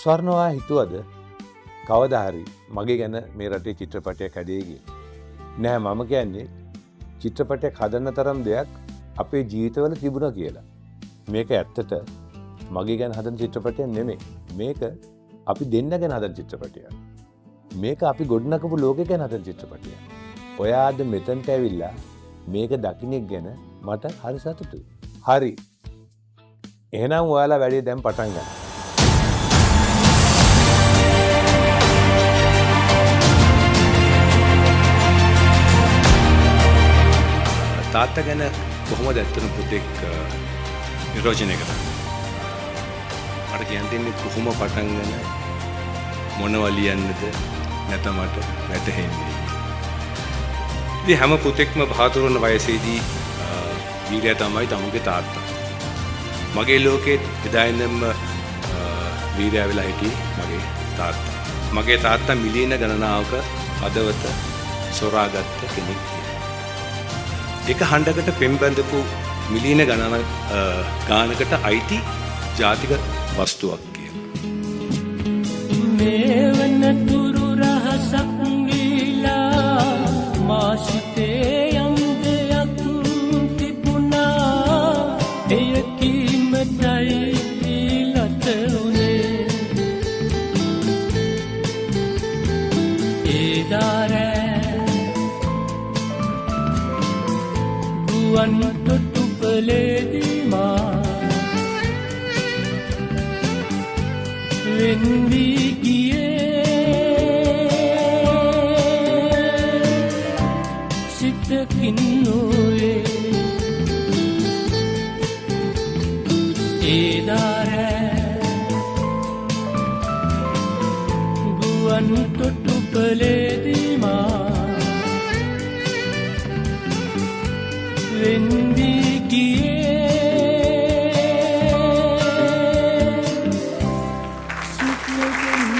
ස්වර්ණවා හිතුවද කවදා හරි මගේ ගැන මේ රටේ චිත්‍රපටයක් හැදෙයි කියලා? නෑ, මම කියන්නේ චිත්‍රපටයක් හදන්න තරම් දෙයක් අපේ ජීවිතවල තිබුණා කියලා. මේක ඇත්තට මගේ ගැන හදන චිත්‍රපටයක් නෙමෙයි. මේක අපි දෙන්න ගැන හදන චිත්‍රපටයක්. මේක අපි ගොඩනගපු ලෝකෙ ගැන හදන චිත්‍රපටයක්. ඔයාද මෙතනට ඇවිල්ලා මේක දකින්නෙක් ගැන මට හරි සතුටුයි. හරි. එහෙනම් ඔයාලා වැඩේ දැන් පටන් ගන්න. තාත්තා ගැන කොහොමද ඇත්තටම පුතෙක් නිරෝජනය කරන්නේ? මට කියන්න තියෙන්නේ කොහොම පටන් ගන්න මොනවා ලියන්නද නැතමට වැටහෙන්නේ. ඉතින් හැම පුතෙක්ම බහතුරුන වයසේදී වීරයා තමයි තමුගේ තාත්තා. මගේ ලෝකේ එදා ඉඳන්ම වීරයා වෙලා හිටියේ මගේ තාත්තා. මගේ තාත්තා මිලියන ගණනාවක හදවත සොරාගත්ත කෙනෙක්. එක හඬකට පෙම් බැඳපු මිලියන ගානකට අයිති ජාතික වස්තුවක් කියලා. මේ වන තුරු රහසක් වීලා මාසිතේ යම් දෙයක් තිබුණා. එය කීමටයි ඊළත උනේ. ඒ දාරෑ ගුවන් තොටුපලේදී මා වෙන් වී ගියේ. සිතකින් නොවේ ඒ දාරෑ ගුවන් තොටුපලේදී මා වෙන් වී ගියේ. සිතකින්